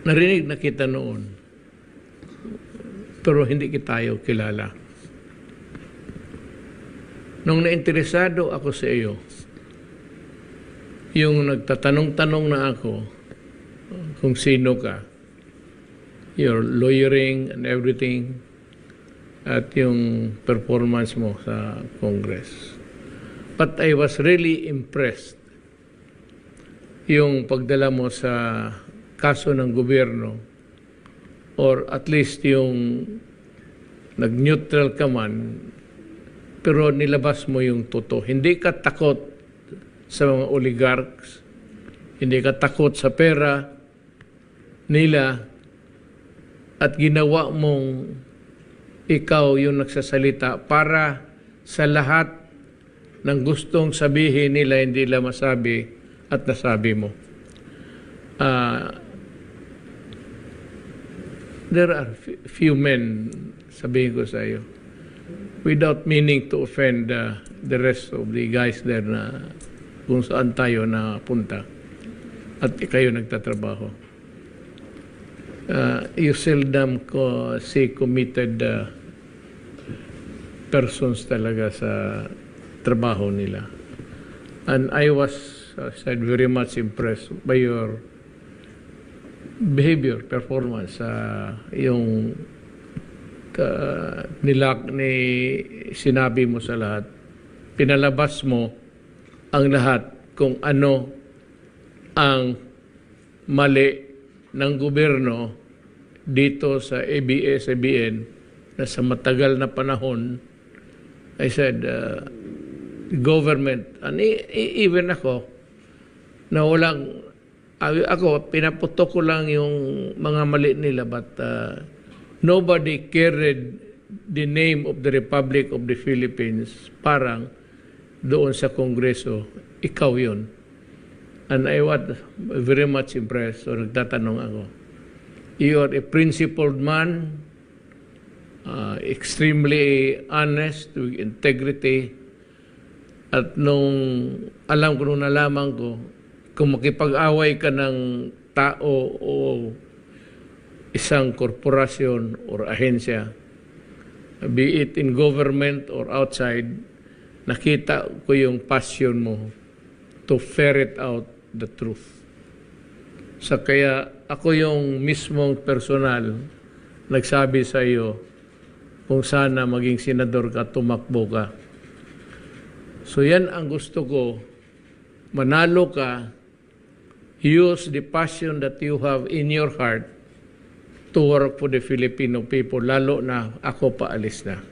narinig na kita noon, pero hindi kita tayo kilala. Nung nainteresado ako sa iyo, yung nagtatanong-tanong na ako kung sino ka, your lawyering and everything, at yung performance mo sa Congress. But I was really impressed yung pagdala mo sa kaso ng gobyerno, or at least yung nag-neutral ka man, pero nilabas mo yung totoo. Hindi ka takot sa mga oligarchs, hindi ka takot sa pera nila, at ginawa mong ikaw yung nagsasalita para sa lahat ng gustong sabihin nila, hindi nila masabi at nasabi mo. There are few men, sabihin ko sa iyo, without meaning to offend the rest of the guys there na kung saan tayo napunta at kayo nagtatrabaho. You seldom see committed persons talaga sa trabaho nila. And I was said very much impressed by your behavior, performance, yung sinabi mo sa lahat. Pinalabas mo ang lahat kung ano ang mali ng gobyerno dito sa ABS-CBN na sa matagal na panahon, I said, government, and even ako, na walang, ako, pinaputok ko lang yung mga mali nila, but nobody carried the name of the Republic of the Philippines parang doon sa Kongreso. Ikaw yun. And I was very much impressed. So nagtatanong ako, you are a principled man, extremely honest, with integrity, at nung alam ko, nung nalaman ko, kung makipag-away ka ng tao o isang korporasyon or ahensya, be it in government or outside, nakita ko yung passion mo to ferret out the truth. So kaya ako yung mismong personal nagsabi sa iyo kung sana maging senador ka, tumakbo ka. So yan ang gusto ko, manalo ka, use the passion that you have in your heart to work for the Filipino people, lalo na ako paalis na.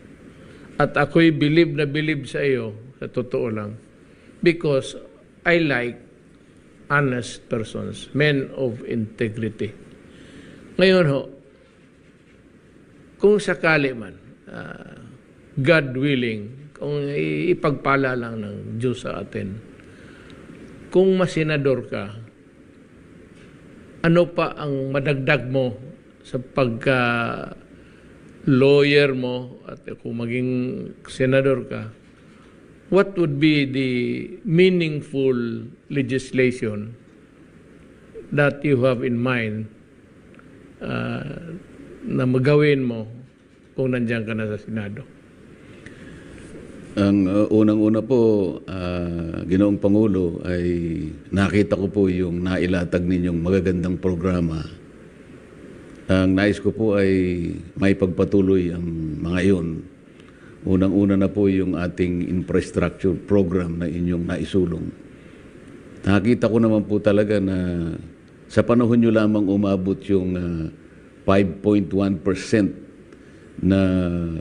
At ako'y believe na believe sa iyo, sa totoo lang, because I like honest persons, men of integrity. Ngayon ho, kung sakali man, God willing, kung ipagpala lang ng Diyos sa atin, kung masenador ka, ano pa ang madagdag mo sa pagka-lawyer mo at kung maging senador ka? What would be the meaningful legislation that you have in mind na magawin mo kung nandiyan ka na sa Senado? Ang unang-una po, Ginoong Pangulo, ay nakita ko po yung nailatag ninyong magagandang programa. Ang nais ko po ay may pagpatuloy ang mga iyon. Unang-una na po yung ating infrastructure program na inyong naisulong. Nakita ko naman po talaga na sa panahon nyo lamang umabot yung 5.1% na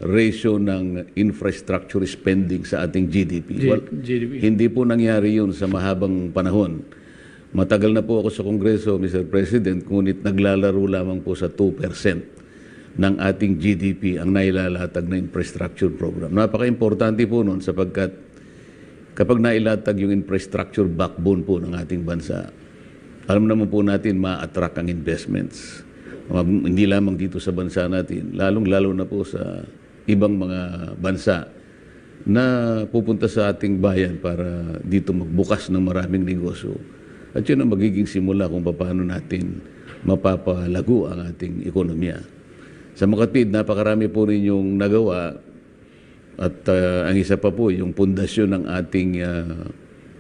ratio ng infrastructure spending sa ating GDP. Well, GDP. Hindi po nangyari yun sa mahabang panahon. Matagal na po ako sa Kongreso, Mr. President, ngunit naglalaro lamang po sa 2% ng ating GDP ang nailalatag na infrastructure program. Napaka-importante po nun sapagkat kapag nailatag yung infrastructure backbone po ng ating bansa, alam naman po natin ma-attract ang investments. Hindi lamang dito sa bansa natin, lalong-lalo na po sa ibang mga bansa na pupunta sa ating bayan para dito magbukas ng maraming negosyo. At yun ang magiging simula kung paano natin mapapalago ang ating ekonomiya. Sa Makatwid, napakarami po ninyong nagawa at ang isa pa po, yung pundasyon ng ating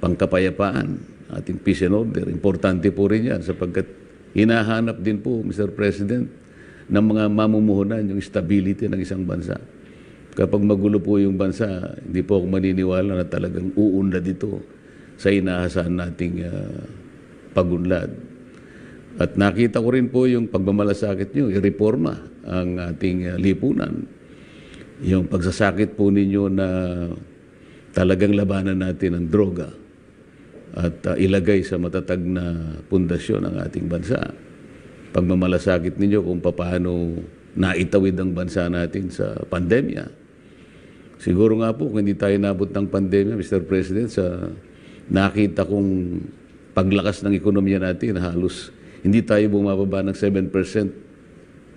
pangkapayapaan, ating peace and order. Importante po rin yan sapagkat hinahanap din po, Mr. President, ng mga mamumuhunan yung stability ng isang bansa. Kapag magulo po yung bansa, hindi po ako maniniwala na talagang uunlad ito sa inaasahan nating pagunlad. At nakita ko rin po yung pagmamalasakit nyo, i-reforma ang ating lipunan. Yung pagsasakit po ninyo na talagang labanan natin ang droga at ilagay sa matatag na pundasyon ang ating bansa. Pagmamalasakit ninyo kung paano naitawid ang bansa natin sa pandemya. Siguro nga po, kung hindi tayo nabot ng pandemya, Mr. President, sa nakita kong paglakas ng ekonomiya natin, halos hindi tayo bumababa ng 7%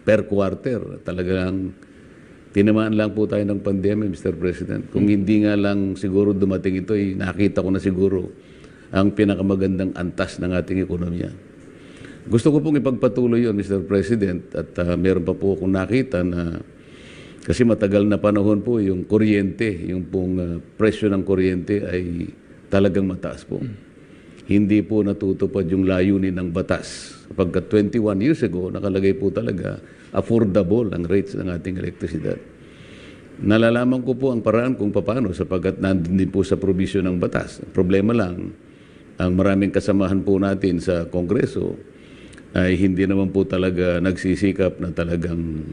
per quarter. Talagang tinamaan lang po tayo ng pandemya, Mr. President. Kung hindi nga lang siguro dumating ito, nakita ko na siguro ang pinakamagandang antas ng ating ekonomiya. Gusto ko pong ipagpatuloy yun, Mr. President, at meron pa po akong nakita na kasi matagal na panahon po yung kuryente, yung pong presyo ng kuryente ay talagang mataas po. Hindi po natutupad yung layunin ng batas. Pagka 21 years ago, nakalagay po talaga affordable ang rates ng ating elektrisidad. Nalalaman ko po ang paraan kung paano sapagkat nandun din po sa provision ng batas. Problema lang, ang maraming kasamahan po natin sa Kongreso ay hindi naman po talaga nagsisikap na talagang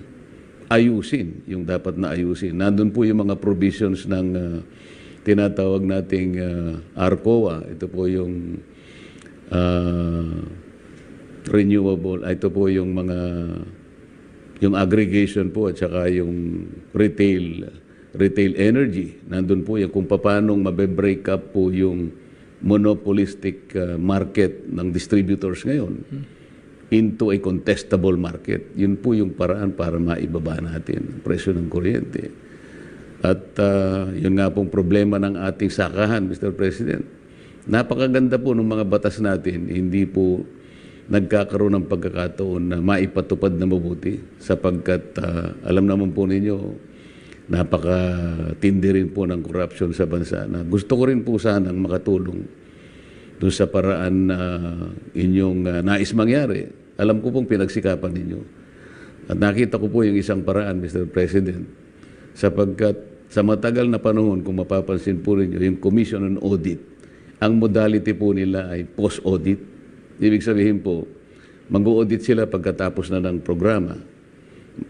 ayusin yung dapat na ayusin. Nandun po yung mga provisions ng tinatawag nating ARCOA. Ito po yung renewable. Ito po yung mga yung aggregation po at saka yung retail energy. Nandun po yung kung paano mabe-break up po yung monopolistic market ng distributors ngayon into a contestable market. Yun po yung paraan para maibaba natin ang presyo ng kuryente. At yun nga pong problema ng ating sakahan, Mr. President. Napakaganda po ng mga batas natin, hindi po nagkakaroon ng pagkakataon na maipatupad na mabuti sapagkat alam naman po ninyo, napakatindi rin po ng corruption sa bansa na gusto ko rin po sanang makatulong doon sa paraan na inyong nais mangyari. Alam ko pong pinagsikapan ninyo. At nakita ko po yung isang paraan, Mr. President, sapagkat sa matagal na panahon, kung mapapansin po ninyo, yung Commission on Audit, ang modality po nila ay post-audit. Ibig sabihin po, mag-audit sila pagkatapos na ng programa.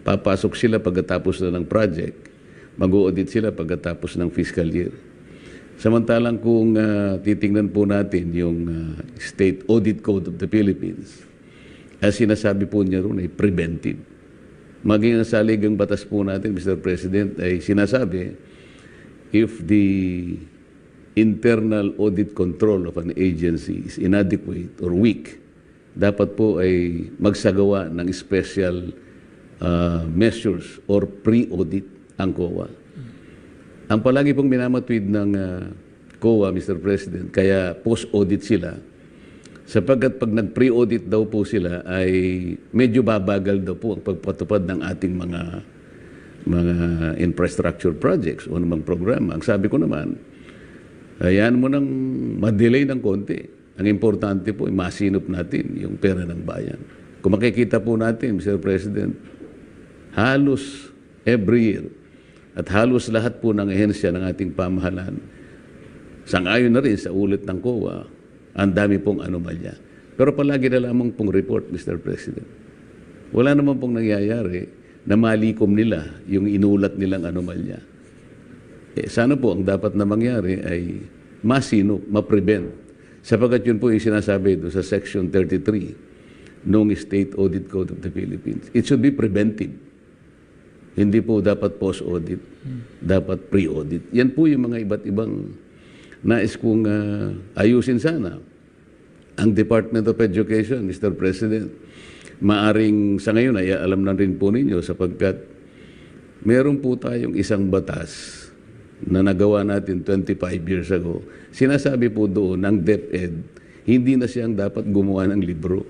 Papasok sila pagkatapos na ng project. Mag-audit sila pagkatapos ng fiscal year. Samantalang kung titingnan po natin yung State Audit Code of the Philippines, as sinasabi po niya ron ay preventive. Maging ang saligang batas po natin, Mr. President, ay sinasabi, if the internal audit control of an agency is inadequate or weak, dapat po ay magsagawa ng special measures or pre-audit ang COA. Ang palagi pong minamatwid ng COA, Mr. President, kaya post-audit sila, sapagkat pag nag-pre-audit daw po sila ay medyo babagal daw po ang pagpatupad ng ating mga infrastructure projects o namang programa. Ang sabi ko naman, ayan mo nang ma-delay ng konti. Ang importante po, masinop natin yung pera ng bayan. Kung makikita po natin, Mr. President, halos every year, at halos lahat po ng ehensya ng ating pamahalaan, sang-ayon na rin sa ulit ng COA, ang dami pong anomalya. Pero palagi na lamang pong report, Mr. President. Wala naman pong nangyayari na malikom nila yung inulat nilang anomalya. Sana po ang dapat na mangyari ay masino, ma-prevent. Sapagkat yun po yung sinasabi doon sa Section 33 ng State Audit Code of the Philippines. It should be preventive. Hindi po dapat post-audit, dapat pre-audit. Yan po yung mga iba't ibang nais kong ayusin sana. Ang Department of Education, Mr. President, maaring sa ngayon ay alam na rin po ninyo sapagkat meron po tayong isang batas na nagawa natin 25 years ago. Sinasabi po doon ng DepEd, hindi na siyang dapat gumawa ng libro.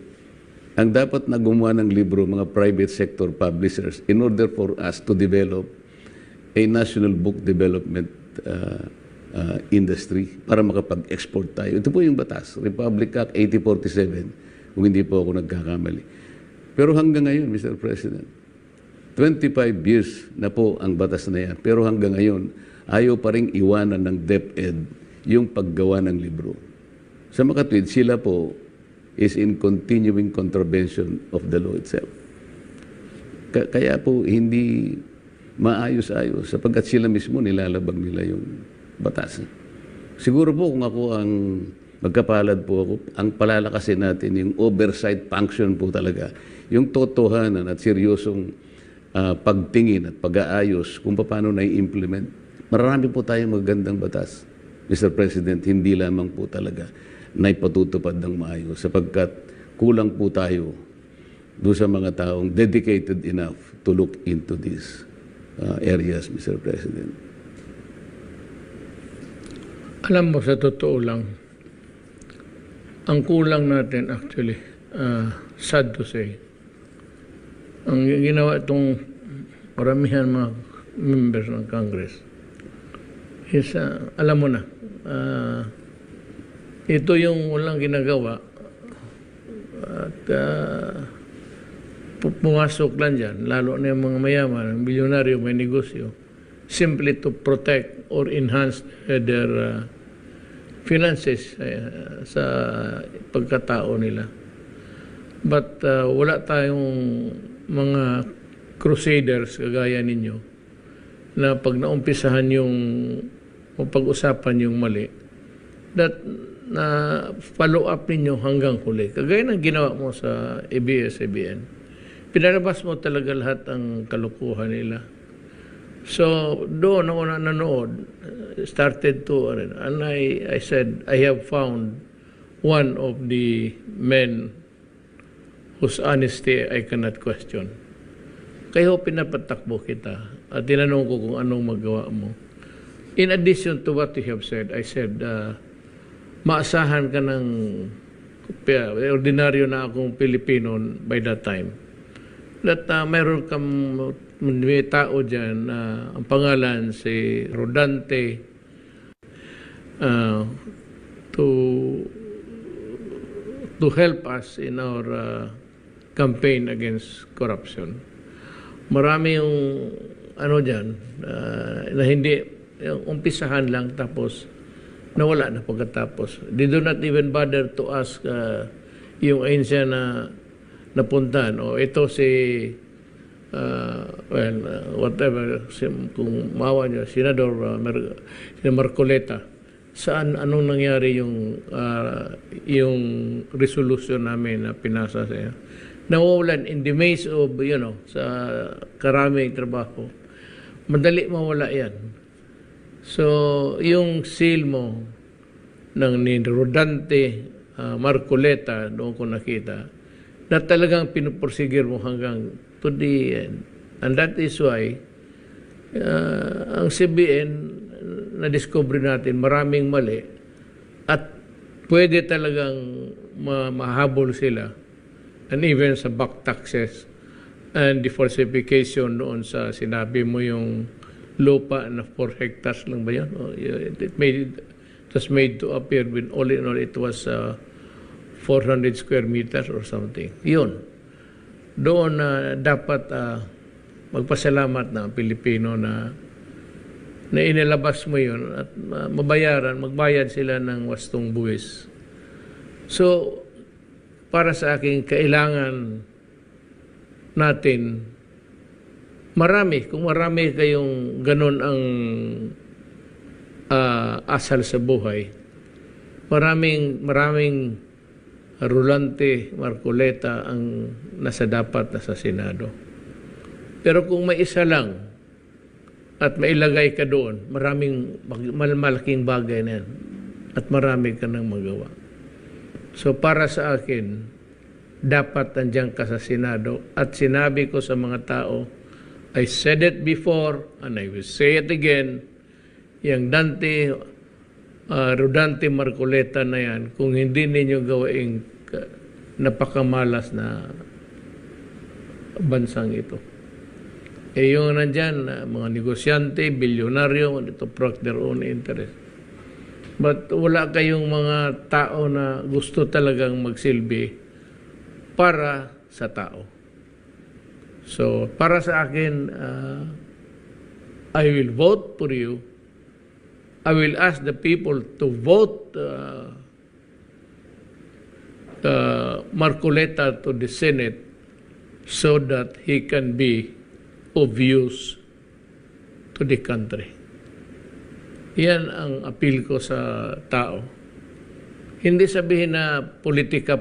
ang dapat na gumawa ng libro, mga private sector publishers, in order for us to develop a national book development industry para makapag-export tayo. Ito po yung batas, Republic Act 8047, kung hindi po ako nagkakamali. Pero hanggang ngayon, Mr. President, 25 years na po ang batas na yan. Pero hanggang ngayon, ayaw pa rin iwanan ng DepEd yung paggawa ng libro. Sa makatwid, sila po is in continuing contravention of the law itself. Kaya po hindi maayos-ayos sapagkat sila mismo nilalabag nila yung batas. Siguro po kung ako ang magkapalad po ako, ang palalakasin natin yung oversight function po talaga, yung totohanan at seryosong pagtingin at pag-aayos kung paano na-implement. Marami po tayong magandang batas, Mr. President, hindi lamang po talaga na ipatutupad ng maayos sapagkat kulang po tayo doon sa mga taong dedicated enough to look into these areas, Mr. President. Alam mo, sa totoo lang, ang kulang natin actually, sad to say, ang ginawa itong maramihan mga members ng Congress is, alam mo na, ito yung walang ginagawa at pumasok lang dyan, lalo na yung mga mayaman, ang bilyonaryo, may negosyo, simply to protect or enhance their finances sa pagkatao nila. But wala tayong mga crusaders kagaya ninyo na pag naumpisahan yung o pag-usapan yung mali, that na follow up ninyo hanggang huli. Kagaya ng ginawa mo sa ABS-CBN. Pinalabas mo talaga lahat ang kalukuhan nila. So, doon ako nanonood, started to, and I said, I have found one of the men whose honesty I cannot question. Kaya pinapatakbo kita at tinanong ko kung anong magawa mo. In addition to what you have said, I said, maasahan ka ng ordinaryo na akong Pilipino by that time. That mayroon kang may tao dyan, ang pangalan si Rodante, to help us in our campaign against corruption. Marami yung ano dyan, na hindi, umpisahan lang tapos nawala na pagkatapos. They do not even bother to ask yung ahensya na napuntahan. O ito si, whatever, kung mawa niya, Senador Marcoleta, saan, anong nangyari yung resolution namin na pinasa sa iyo. Nawawalan in the maze of, sa karaming trabaho. Madali mawala yan. So, yung seal mo ng ni Rodante Marcoleta, doon ko nakita, na talagang pinupursigir mo hanggang to the end. And that is why, ang CBN, na-discover natin maraming mali at pwede talagang mahabol sila. And even sa back taxes and the falsification doon sa sinabi mo yung lupa na 4 hectares lang ba yan? It was made to appear when all in all it was 400 square meters or something. Yun. Doon dapat magpasalamat na ang Pilipino na inilabas mo yun at magbayad sila ng wastong buwis. So, para sa akin, kailangan natin kung marami kayong ganun ang asal sa buhay, maraming Rolante Marcoleta ang dapat nasa Senado. Pero kung may isa lang at mailagay ka doon, malaking bagay na yan at marami ka nang magawa. So para sa akin, dapat nandiyan ka sa Senado at sinabi ko sa mga tao, I said it before and I will say it again, yung Rodante Marcoleta na yan, kung hindi ninyo gawaing napakamalas na bansang ito. Eh yung nandyan, mga negosyante, bilyonaryo, to protect their own interest. But wala kayong mga tao na gusto talagang magsilbi para sa tao. So, para sa akin, I will vote for you. I will ask the people to vote Marcoleta to the Senate so that he can be of use to the country. Yan ang appeal ko sa tao. Hindi sabihin na politika.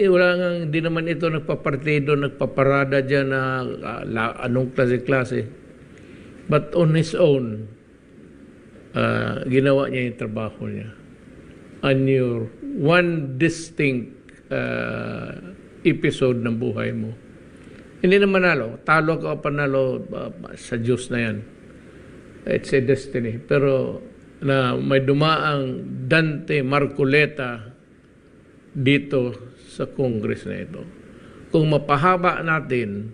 Wala nga, hindi naman ito nagpapartido, nagpaparada dyan na anong klase-klase. But on his own, ginawa niya yung trabaho niya. And your one distinct episode ng buhay mo, hindi na manalo. Talo ka o panalo, sa Diyos na yan. It's a destiny. Pero na may dumaang Dante Marcoleta dito sa Congress na ito. Kung mapahaba natin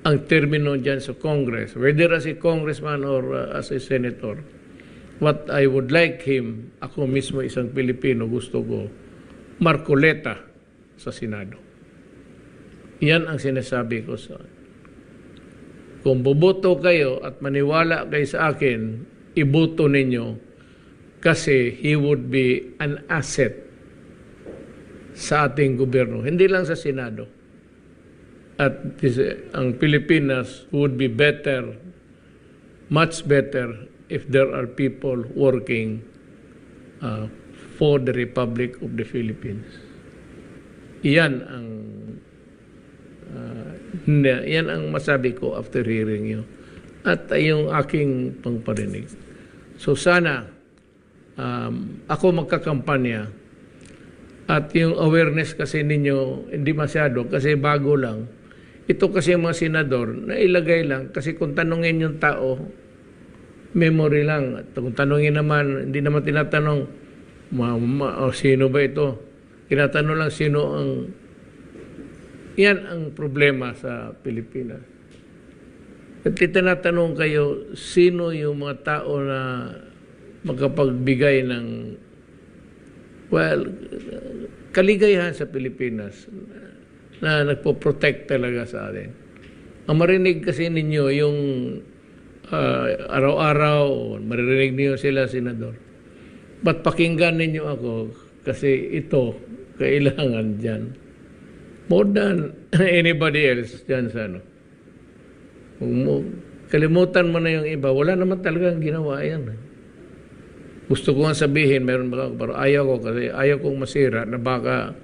ang termino dyan sa Congress, whether as a congressman or as a senator, what I would like him, ako mismo isang Pilipino, gusto ko, Marcoleta sa Senado. Yan ang sinasabi ko sa kung boboto kayo at maniwala kayo sa akin, iboto ninyo kasi he would be an asset sa ating gobyerno. Hindi lang sa Senado. At ang Pilipinas would be better, much better, if there are people working for the Republic of the Philippines. Yan ang masabi ko after hearing you. At yung aking pangparinig. So sana, ako magkakampanya at yung awareness kasi ninyo, hindi masyado kasi bago lang. Ito kasi yung mga senador, nailagay lang kasi kung tanungin yung tao, memory lang. At kung tanungin naman, hindi naman tinatanong, sino ba ito? Tinatanong lang sino ang... Yan ang problema sa Pilipinas. At tinatanong kayo, sino yung mga tao na makapagbigay ng, well, kaligayahan sa Pilipinas na nagpo-protect talaga sa atin. Ang marinig kasi ninyo yung araw-araw, maririnig niyo sila, Senador. Ba't pakinggan ninyo ako? Kasi ito, kailangan dyan. More than anybody else dyan sa ano. Kalimutan mo na yung iba, wala naman talagang ginawa yan. Gusto ko nga sabihin, meron ba, pero ayaw ko kasi ayaw kong masira na baka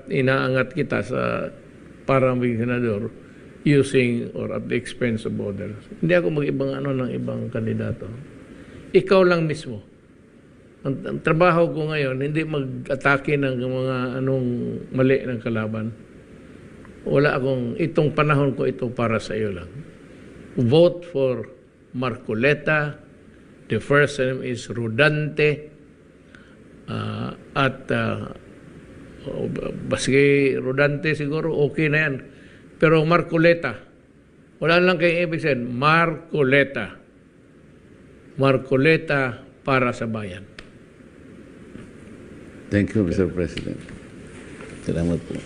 inaangat kita sa parang senador using or at the expense of others. Hindi ako mag-ibang ng ibang kandidato. Ikaw lang mismo. Ang trabaho ko ngayon, hindi mag-atake ng mga anong mali ng kalaban. Wala akong, itong panahon ko ito para sa iyo lang. Vote for Marcoleta. The first name is Rodante. Baski Rodante siguro, okay na yan. Pero Marcoleta, wala lang kayong ibig sabihin, Marcoleta. Marcoleta para sa bayan. Thank you, Mr. President. Salamat po.